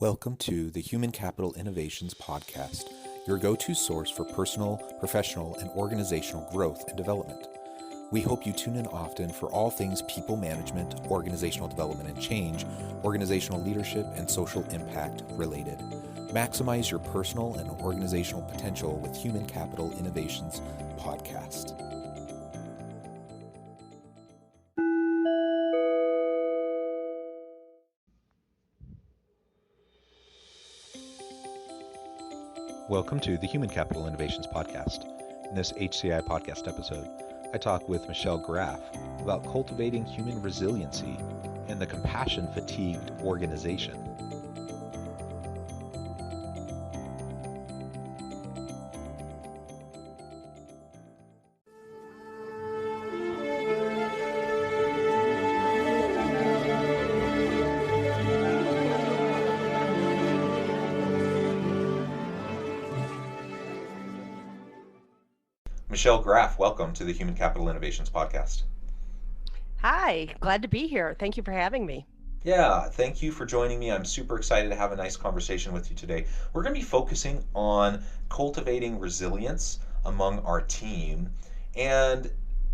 Welcome to the Human Capital Innovations Podcast, your go-to source for personal, professional, and organizational growth and development. We hope you tune in often for all things people management, organizational development and change, organizational leadership, and social impact related. Maximize your personal and organizational potential with Human Capital Innovations Podcast. Welcome to the Human Capital Innovations Podcast. In this HCI podcast episode, I talk with Michelle Graff about cultivating human resiliency and the compassion-fatigued organization. Michelle Graff, welcome to the Human Capital Innovations Podcast. Hi, glad to be here. Thank you for having me. Yeah, thank you for joining me. I'm super excited to have a nice conversation with you today. We're going to be focusing on cultivating resilience among our team and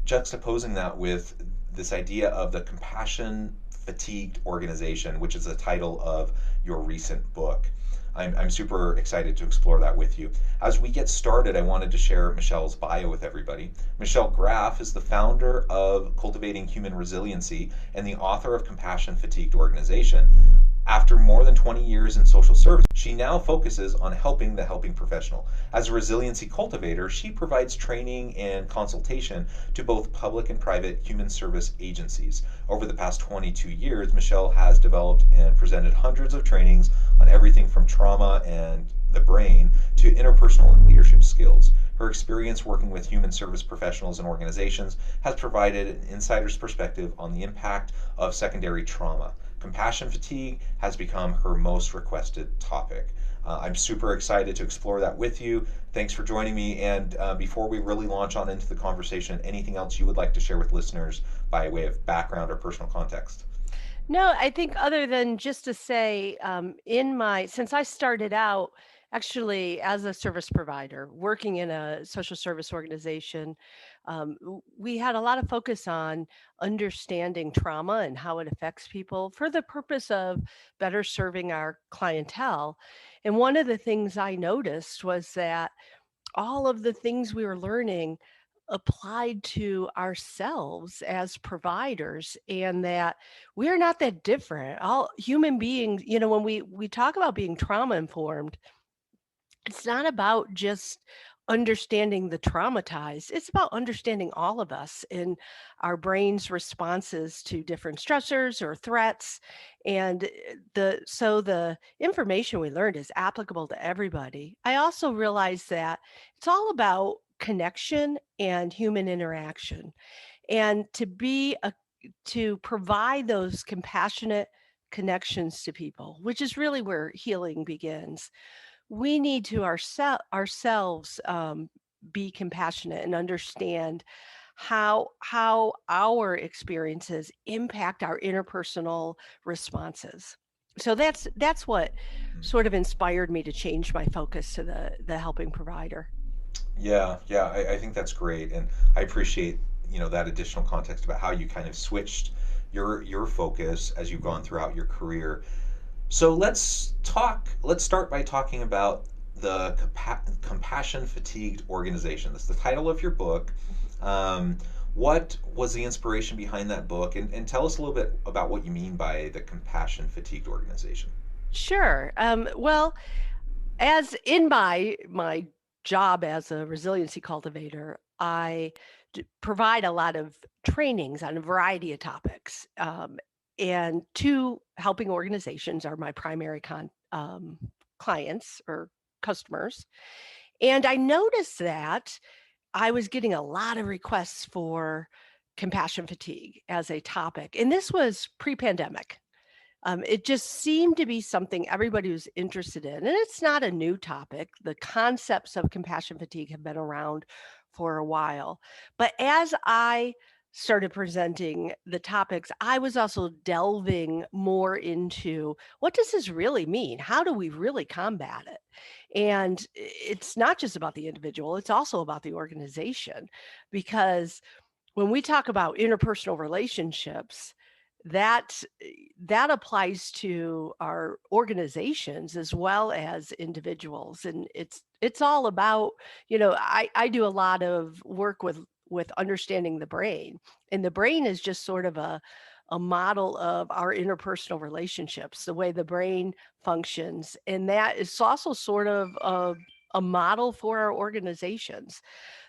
juxtaposing that with this idea of the compassion fatigued organization, which is the title of your recent book. I'm super excited to explore that with you. As we get started, I wanted to share Michelle's bio with everybody. Michelle Graff is the founder of Cultivating Human Resiliency and the author of Compassion Fatigued Organization. After more than 20 years in social service, she now focuses on helping the helping professional. As a resiliency cultivator, she provides training and consultation to both public and private human service agencies. Over the past 22 years, Michelle has developed and presented hundreds of trainings on everything from trauma and the brain to interpersonal and leadership skills. Her experience working with human service professionals and organizations has provided an insider's perspective on the impact of secondary trauma. Compassion fatigue has become her most requested topic. I'm super excited to explore that with you. Thanks for joining me. And before we really launch on into the conversation, anything else you would like to share with listeners by way of background or personal context? No, I think other than just to say, since I started out actually as a service provider, working in a social service organization, we had a lot of focus on understanding trauma and how it affects people for the purpose of better serving our clientele. And one of the things I noticed was that all of the things we were learning applied to ourselves as providers, and that we're not that different. All human beings, when we talk about being trauma informed, it's not about just understanding the traumatized. It's about understanding all of us and our brain's responses to different stressors or threats. And the information we learned is applicable to everybody. I also realized that it's all about connection and human interaction, and to provide those compassionate connections to people, which is really where healing begins. We need to ourselves be compassionate and understand how our experiences impact our interpersonal responses. So that's what sort of inspired me to change my focus to the helping provider. Yeah, I think that's great, and I appreciate that additional context about how you kind of switched your focus as you've gone throughout your career. So let's start by talking about the compassion fatigued organization. That's the title of your book. What was the inspiration behind that book, and tell us a little bit about what you mean by the compassion fatigued organization. Sure. Well, as in my job as a resiliency cultivator, I provide a lot of trainings on a variety of topics. And two helping organizations are my primary clients or customers. And I noticed that I was getting a lot of requests for compassion fatigue as a topic. And this was pre-pandemic. It just seemed to be something everybody was interested in. And it's not a new topic. The concepts of compassion fatigue have been around for a while. But as I started presenting the topics, I was also delving more into what does this really mean? How do we really combat it? And it's not just about the individual, it's also about the organization. Because when we talk about interpersonal relationships, that that applies to our organizations as well as individuals, and it's all about, I do a lot of work with understanding the brain, and the brain is just sort of a model of our interpersonal relationships, the way the brain functions, and that is also sort of a model for our organizations.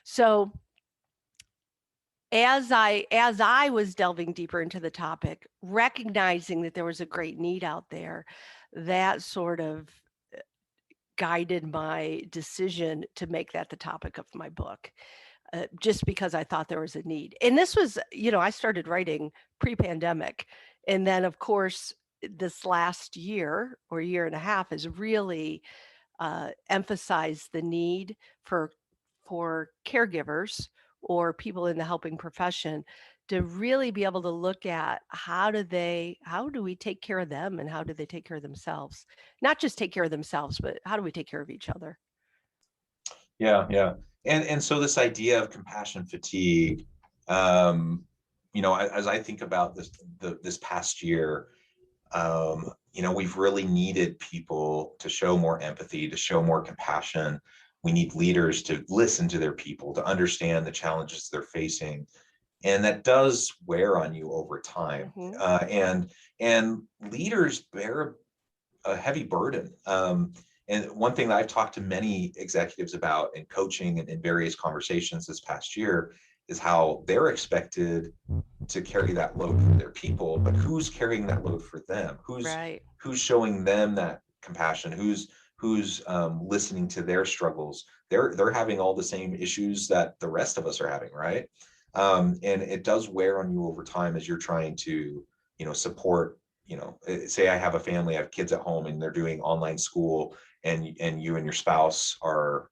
So as I was delving deeper into the topic, recognizing that there was a great need out there, that sort of guided my decision to make that the topic of my book, just because I thought there was a need. And this was, I started writing pre-pandemic, and then of course this last year or year and a half has really emphasize the need for caregivers or people in the helping profession to really be able to look at how do we take care of them and how do they take care of themselves, not just take care of themselves, but how do we take care of each other. Yeah, yeah. And so this idea of compassion fatigue, um, as I think about this past year, we've really needed people to show more empathy, to show more compassion. We need leaders to listen to their people, to understand the challenges they're facing, and that does wear on you over time. Hmm. And leaders bear a heavy burden. And one thing that I've talked to many executives about in coaching and in various conversations this past year is how they're expected to carry that load for their people, but who's carrying that load for them? Right. Who's showing them that compassion? Who's listening to their struggles? They're having all the same issues that the rest of us are having, right? And it does wear on you over time as you're trying to, support. Say I have a family, I have kids at home, and they're doing online school, and you and your spouse are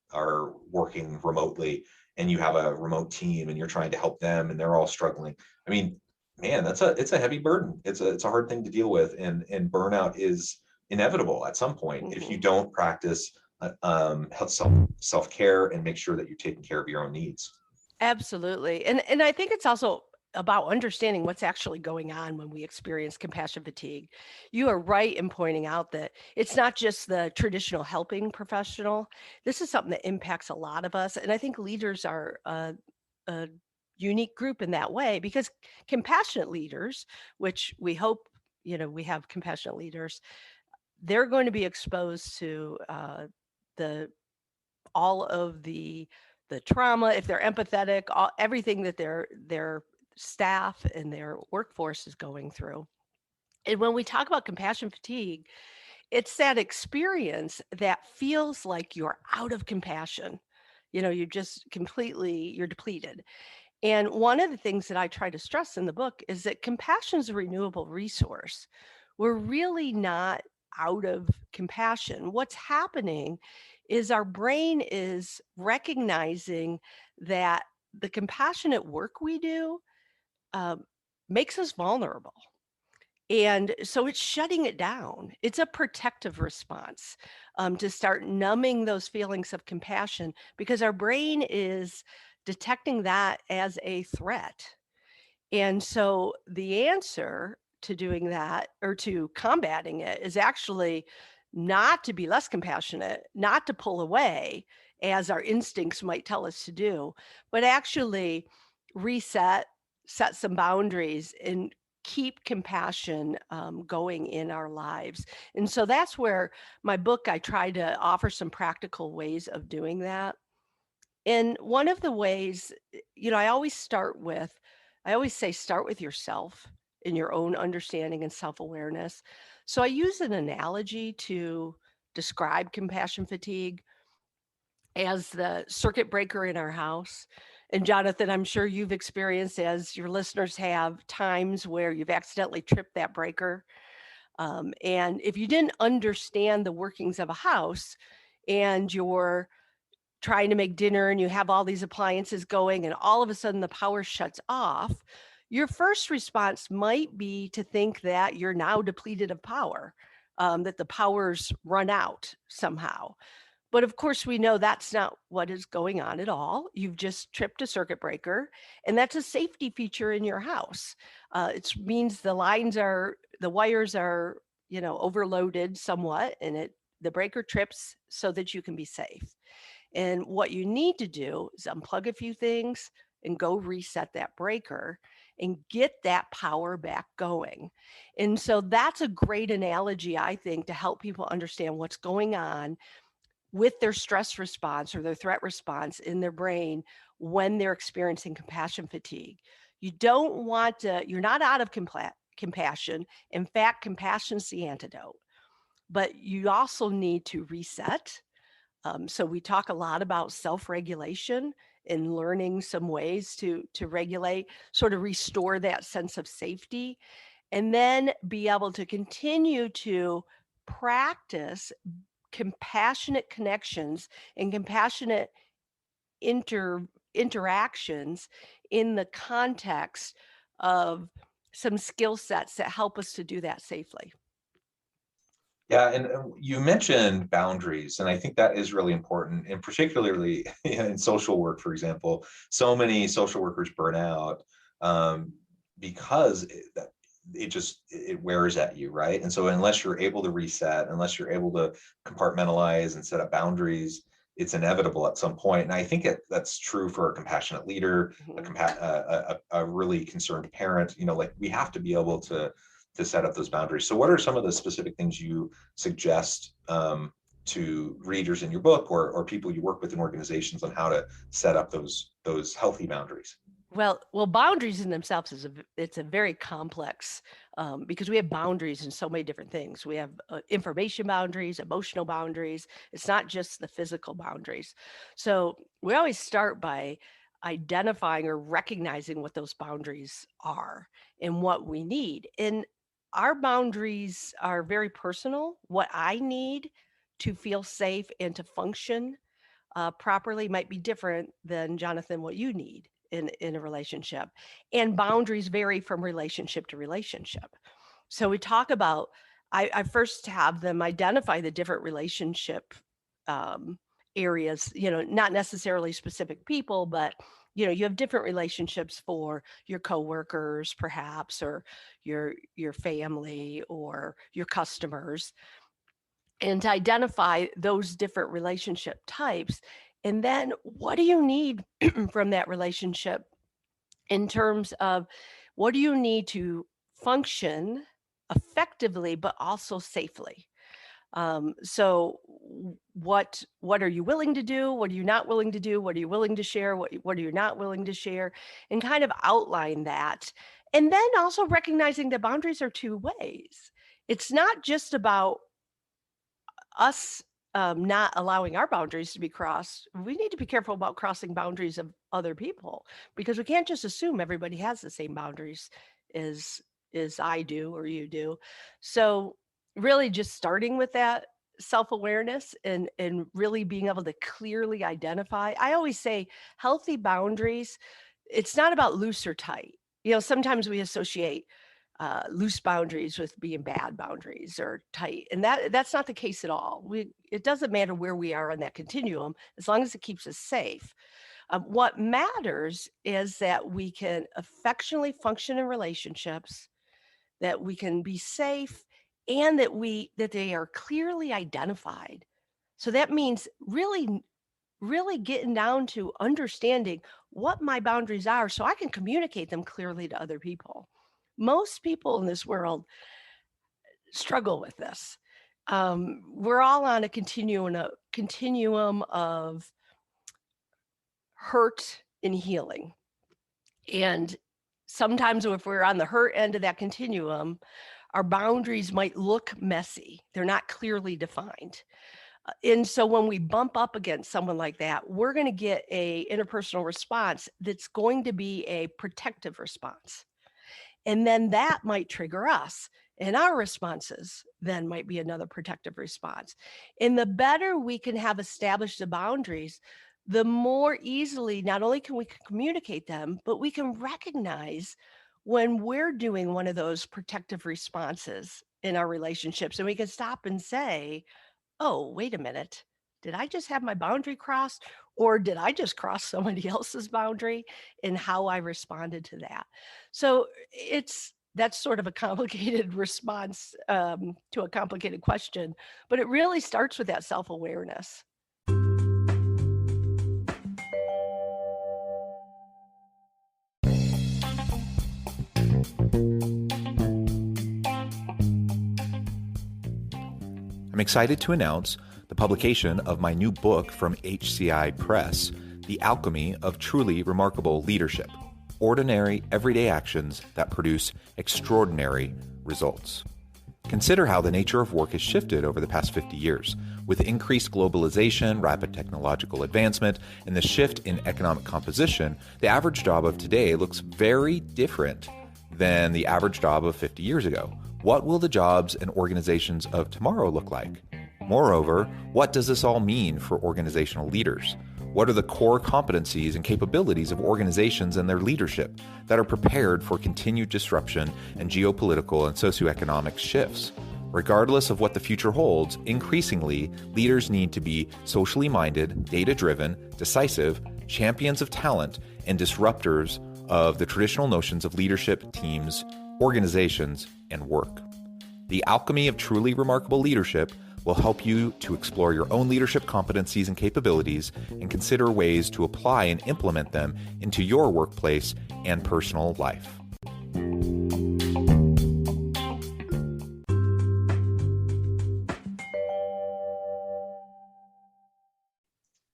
working remotely, and you have a remote team, and you're trying to help them, and they're all struggling. I mean, man, it's a heavy burden. It's a hard thing to deal with, and burnout is inevitable at some point if you Hmm. don't practice self care and make sure that you're taking care of your own needs. Absolutely. And I think it's also about understanding what's actually going on when we experience compassion fatigue. You are right in pointing out that it's not just the traditional helping professional. This is something that impacts a lot of us. And I think leaders are a unique group in that way because compassionate leaders, which we hope, we have compassionate leaders, they're going to be exposed to the all of the trauma, if they're empathetic, everything that their staff and their workforce is going through. And when we talk about compassion fatigue, it's that experience that feels like you're out of compassion. You're just you're depleted. And one of the things that I try to stress in the book is that compassion is a renewable resource. We're really not out of compassion. What's happening is our brain is recognizing that the compassionate work we do um, makes us vulnerable. And so it's shutting it down. It's a protective response to start numbing those feelings of compassion because our brain is detecting that as a threat. And so the answer to doing that or to combating it is actually not to be less compassionate, not to pull away as our instincts might tell us to do, but actually reset, set some boundaries, and keep compassion going in our lives. And so that's where my book, I try to offer some practical ways of doing that. And one of the ways, I always say, start with yourself in your own understanding and self awareness. So I use an analogy to describe compassion fatigue as the circuit breaker in our house. And Jonathan, I'm sure you've experienced, as your listeners have, times where you've accidentally tripped that breaker. And if you didn't understand the workings of a house and trying to make dinner and you have all these appliances going and all of a sudden the power shuts off, your first response might be to think that you're now depleted of power, that the power's run out somehow. But of course, we know that's not what is going on at all. You've just tripped a circuit breaker, and that's a safety feature in your house. It means the wires are, overloaded somewhat, and the breaker trips so that you can be safe. And what you need to do is unplug a few things and go reset that breaker and get that power back going. And so that's a great analogy, I think, to help people understand what's going on with their stress response or their threat response in their brain when they're experiencing compassion fatigue. You're not out of compassion. In fact, compassion's the antidote. But you also need to reset. So we talk a lot about self-regulation and learning some ways to regulate, sort of restore that sense of safety, and then be able to continue to practice compassionate connections and compassionate inter interactions in the context of some skill sets that help us to do that safely. Yeah, and you mentioned boundaries, and I think that is really important, and particularly in social work, for example, so many social workers burn out um, because it wears at you, right? And so unless you're able to reset, unless you're able to compartmentalize and set up boundaries, it's inevitable at some point. And I think that's true for a compassionate leader, Mhm. a really concerned parent. Like we have to be able to set up those boundaries. So, what are some of the specific things you suggest to readers in your book or people you work with in organizations on how to set up those healthy boundaries? Well, boundaries in themselves it's a very complex, because we have boundaries in so many different things. We have information boundaries, emotional boundaries. It's not just the physical boundaries. So we always start by identifying or recognizing what those boundaries are and what we need. And our boundaries are very personal. What I need to feel safe and to function properly might be different than Jonathan, what you need in a relationship. And boundaries vary from relationship to relationship. So we talk about, I first have them identify the different relationship um, areas, not necessarily specific people, but you have different relationships for your coworkers, perhaps, or your family or your customers, and to identify those different relationship types. And then what do you need from that relationship in terms of what do you need to function effectively, but also safely? What are you willing to do? What are you not willing to do? What are you willing to share? What are you not willing to share? And kind of outline that. And then also recognizing that boundaries are two ways. It's not just about us not allowing our boundaries to be crossed. We need to be careful about crossing boundaries of other people because we can't just assume everybody has the same boundaries as I do or you do. So really just starting with that self-awareness and really being able to clearly identify. I always say healthy boundaries, it's not about loose or tight. Sometimes we associate loose boundaries with being bad boundaries or tight, and that's not the case at all. It doesn't matter where we are on that continuum as long as it keeps us safe. What matters is that we can affectionately function in relationships, that we can be safe, and that they are clearly identified. So that means really getting down to understanding what my boundaries are so I can communicate them clearly to other people. Most people in this world struggle with this. We're all on a continuum of hurt and healing. And sometimes if we're on the hurt end of that continuum, our boundaries might look messy. They're not clearly defined. And so when we bump up against someone like that, we're going to get a interpersonal response that's going to be a protective response. And then that might trigger us. And our responses then might be another protective response. And the better we can have established the boundaries, the more easily not only can we communicate them, but we can recognize when we're doing one of those protective responses in our relationships. And we can stop and say, oh, wait a minute. Did I just have my boundary crossed? Or did I just cross somebody else's boundary in how I responded to that? So that's sort of a complicated response to a complicated question, but it really starts with that self awareness. I'm excited to announce the publication of my new book from HCI Press, The Alchemy of Truly Remarkable Leadership: Ordinary, Everyday Actions That Produce Extraordinary Results. Consider how the nature of work has shifted over the past 50 years. With increased globalization, rapid technological advancement, and the shift in economic composition, the average job of today looks very different than the average job of 50 years ago. What will the jobs and organizations of tomorrow look like? Moreover, what does this all mean for organizational leaders? What are the core competencies and capabilities of organizations and their leadership that are prepared for continued disruption and geopolitical and socioeconomic shifts? Regardless of what the future holds, increasingly, leaders need to be socially minded, data-driven, decisive, champions of talent, and disruptors of the traditional notions of leadership, teams, organizations, and work. The Alchemy of Truly Remarkable Leadership will help you to explore your own leadership competencies and capabilities and consider ways to apply and implement them into your workplace and personal life.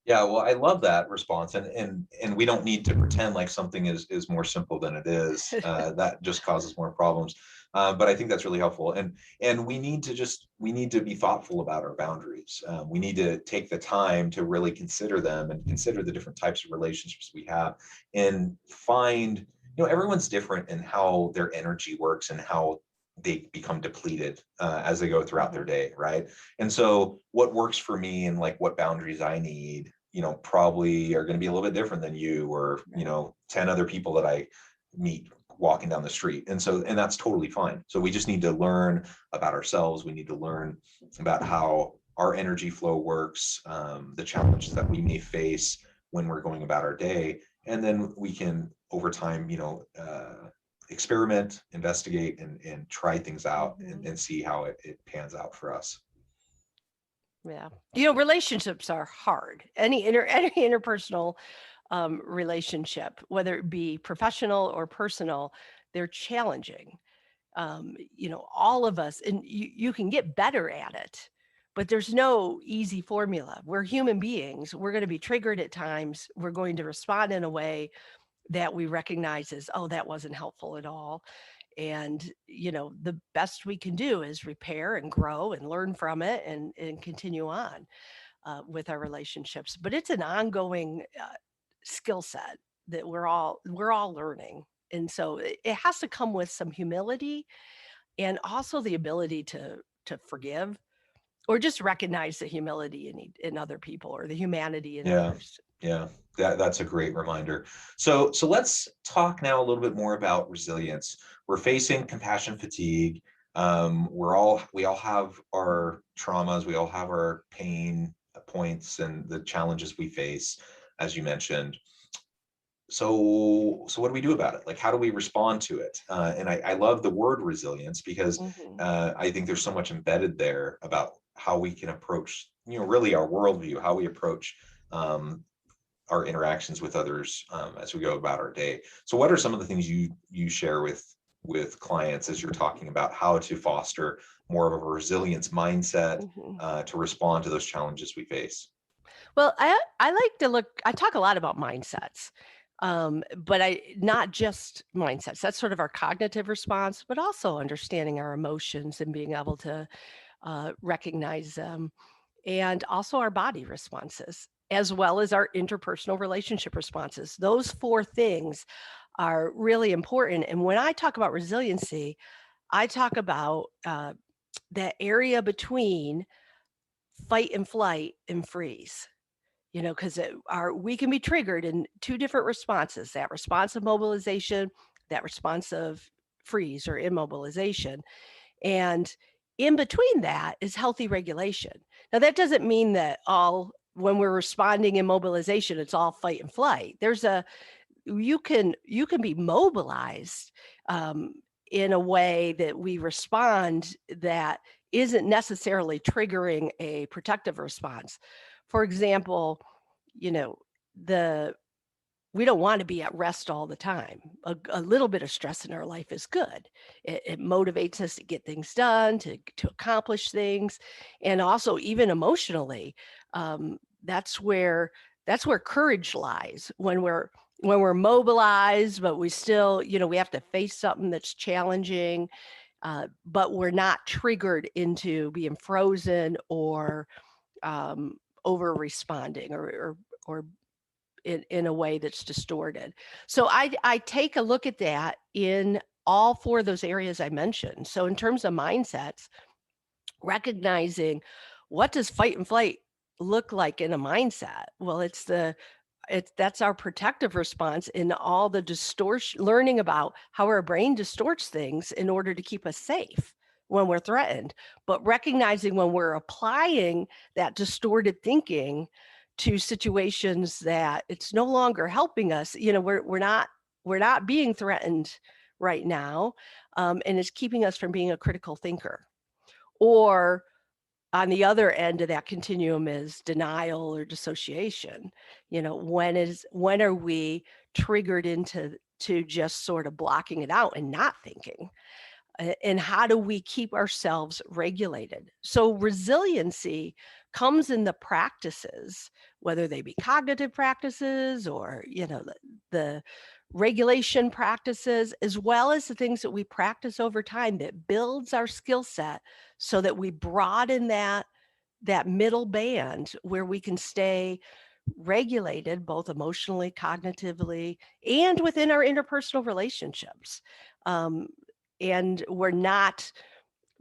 Yeah, well, I love that response, and we don't need to pretend like something is more simple than it is. That just causes more problems. But I think that's really helpful, and we need to be thoughtful about our boundaries. We need to take the time to really consider them and consider the different types of relationships we have, and find, everyone's different in how their energy works and how they become depleted as they go throughout their day, right? And so what works for me and like what boundaries I need, probably are going to be a little bit different than you or, 10 other people that I meet walking down the street. And that's totally fine. So we just need to learn about ourselves. We need to learn about how our energy flow works, the challenges that we may face when we're going about our day. And then we can, over time, experiment, investigate, and try things out and see how it pans out for us. Yeah. Relationships are hard. Any interpersonal relationship, whether it be professional or personal, they're challenging. All of us, and you can get better at it, but there's no easy formula. We're human beings. We're going to be triggered at times. We're going to respond in a way that we recognize as, oh, that wasn't helpful at all. And the best we can do is repair and grow and learn from it and continue on with our relationships. But it's an ongoing skill set that we're all learning. And so it has to come with some humility and also the ability to forgive, or just recognize the humility in other people, or the humanity in Yeah, others. yeah, that's a great reminder. So let's talk now a little bit more about resilience. We're facing compassion fatigue. We all have our traumas, we all have our pain points and the challenges we face, as you mentioned. So what do we do about it? Like, how do we respond to it? And I love the word resilience because Hmm. I think there's so much embedded there about how we can approach, really our worldview, how we approach um, our interactions with others as we go about our day. So what are some of the things you share with clients as you're talking about how to foster more of a resilience mindset Hmm. to respond to those challenges we face? Well, I talk a lot about mindsets, but not just mindsets. That's sort of our cognitive response, but also understanding our emotions and being able to recognize them, and also our body responses, as well as our interpersonal relationship responses. Those four things are really important. And when I talk about resiliency, I talk about that area between fight and flight and freeze. because we can be triggered in two different responses: that response of mobilization, that response of freeze or immobilization. And in between that is healthy regulation. Now, that doesn't mean that when we're responding in mobilization, it's all fight and flight. You can be mobilized in a way that we respond that isn't necessarily triggering a protective response. For example, you know, the we don't want to be at rest all the time. A little bit of stress in our life is good. It motivates us to get things done, to accomplish things, and also even emotionally. Um, that's where that's where courage lies when we're mobilized, but we still, we have to face something that's challenging, but we're not triggered into being frozen or over responding or in a way that's distorted. So I take a look at that in all four of those areas I mentioned. So in terms of mindsets, recognizing what does fight and flight look like in a mindset? Well, that's our protective response in all the distortion, learning about how our brain distorts things in order to keep us safe when we're threatened, but recognizing when we're applying that distorted thinking to situations that it's no longer helping us. We're not being threatened right now, and it's keeping us from being a critical thinker. Or on the other end of that continuum is denial or dissociation. When are we triggered into just sort of blocking it out and not thinking? And how do we keep ourselves regulated? So resiliency comes in the practices, whether they be cognitive practices or the regulation practices, as well as the things that we practice over time that builds our skill set so that we broaden that middle band where we can stay regulated both emotionally, cognitively, and within our interpersonal relationships. Um, and we're not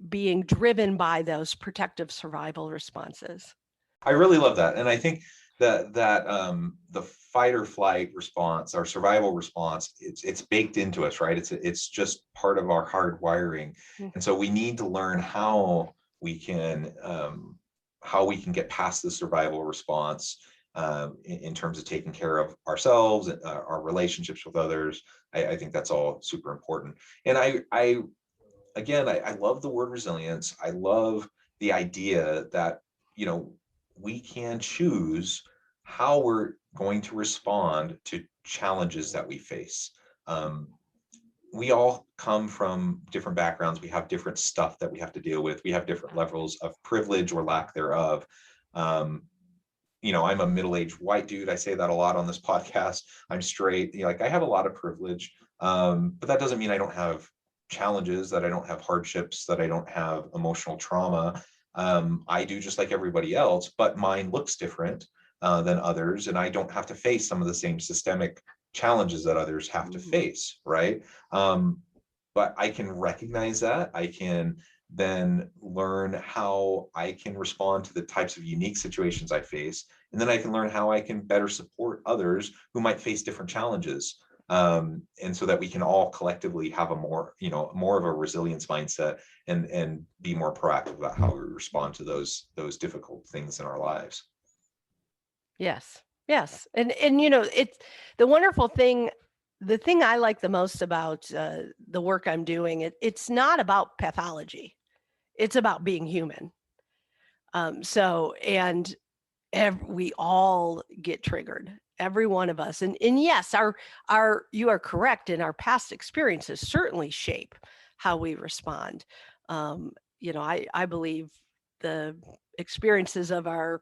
being driven by those protective survival responses. I really love that, and I think that the fight or flight response, our survival response, it's baked into us, right? It's just part of our hard wiring, and so we need to learn we can how we can get past the survival response in terms of taking care of ourselves and our relationships with others. I think that's all super important, and I again, I love the word resilience. I love the idea that, you know, we can choose how we're going to respond to challenges that we face. Um, we all come from different backgrounds. We have different stuff that we have to deal with. We have different levels of privilege or lack thereof. Um, I'm a middle-aged white dude. I say that a lot on this podcast. I'm straight. Like I have a lot of privilege, but that doesn't mean I don't have challenges, that I don't have hardships, that I don't have emotional trauma. I do just like everybody else, but mine looks different than others, and I don't have to face some of the same systemic challenges that others have to face, right? But I can recognize that. I can then learn how I can respond to the types of unique situations I face. And then I can learn how I can better support others who might face different challenges. And so that we can all collectively have more of a resilience mindset and be more proactive about how we respond to those difficult things in our lives. Yes. Yes. And it's the wonderful thing. The thing I like the most about the work I'm doing, it's not about pathology. It's about being human. And we all get triggered, every one of us. And yes, our you are correct. In our past experiences certainly shape how we respond. I believe the experiences of our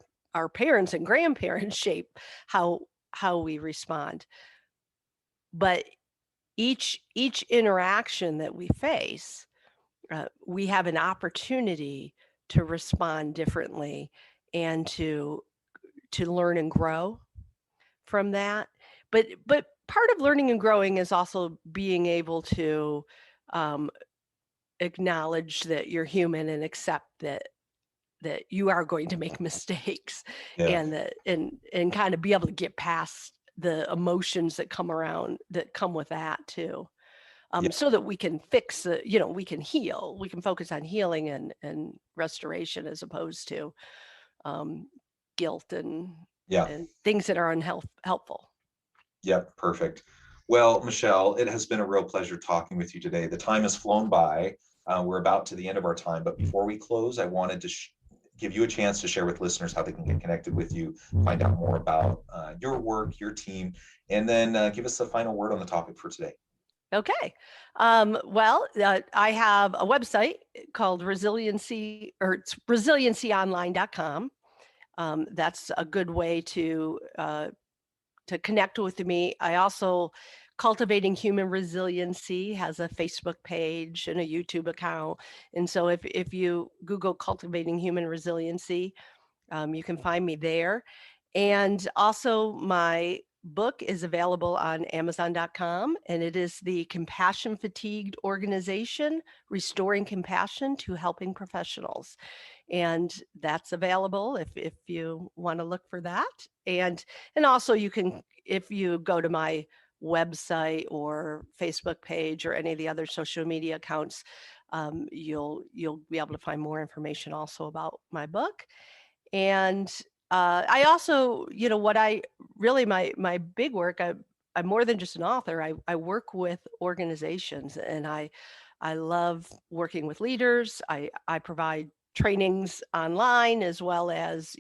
parents and grandparents shape how we respond. But each interaction that we face, we have an opportunity to respond differently and to learn and grow from that. But part of learning and growing is also being able to um, acknowledge that you're human and accept that you are going to make mistakes, Yeah. and that and kind of be able to get past the emotions that come with that too. Yeah. So that we can fix the, we can heal, we can focus on healing and restoration as opposed to um, guilt Yeah. and things that are helpful. Yep, perfect. Well, Michelle, it has been a real pleasure talking with you today. The time has flown by. We're about to the end of our time, but before we close, I wanted to give you a chance to share with listeners how they can get connected with you, find out more about your work, your team, and then give us the final word on the topic for today. Okay. Well, I have a website called Resiliency, or it's resiliencyonline.com. That's a good way to connect with me. I also Cultivating Human Resiliency has a Facebook page and a YouTube account. And so if you Google Cultivating Human Resiliency, you can find me there. And also, my book is available on Amazon.com, and it is the Compassion Fatigued Organization, Restoring Compassion to Helping Professionals. And that's available if you want to look for that. And also you can, if you go to my website or Facebook page or any of the other social media accounts, you'll be able to find more information also about my book. And I also, what I really, my big work, I'm more than just an author. I work with organizations, and I love working with leaders. I provide trainings online, as well as,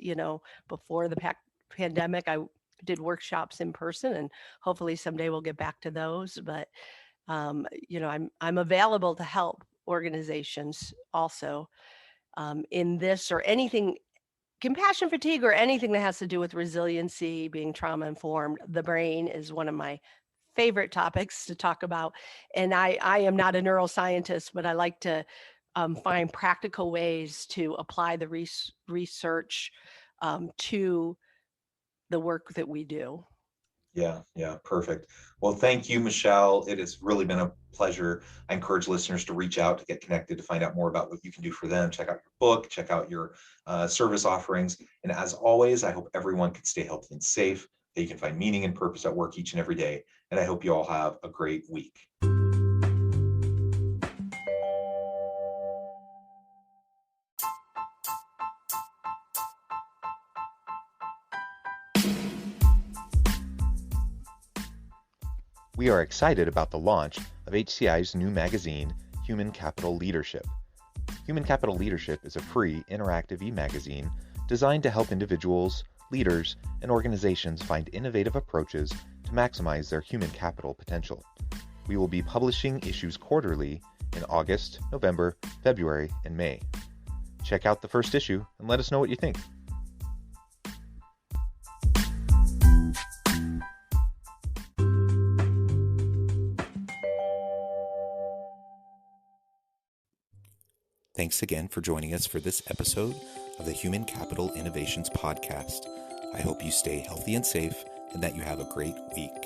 before the pandemic, I did workshops in person, and hopefully someday we'll get back to those. But I'm available to help organizations also, in this or anything, compassion fatigue, or anything that has to do with resiliency, being trauma informed. The brain is one of my favorite topics to talk about. And I am not a neuroscientist, but I like to find practical ways to apply the research to the work that we do. Yeah, perfect. Well, thank you, Michelle. It has really been a pleasure. I encourage listeners to reach out, to get connected, to find out more about what you can do for them. Check out your book, check out your service offerings. And as always, I hope everyone can stay healthy and safe, that you can find meaning and purpose at work each and every day. And I hope you all have a great week. We are excited about the launch of HCI's new magazine, Human Capital Leadership. Human Capital Leadership is a free, interactive e-magazine designed to help individuals, leaders, and organizations find innovative approaches to maximize their human capital potential. We will be publishing issues quarterly in August, November, February, and May. Check out the first issue and let us know what you think. Thanks again for joining us for this episode of the Human Capital Innovations Podcast. I hope you stay healthy and safe, and that you have a great week.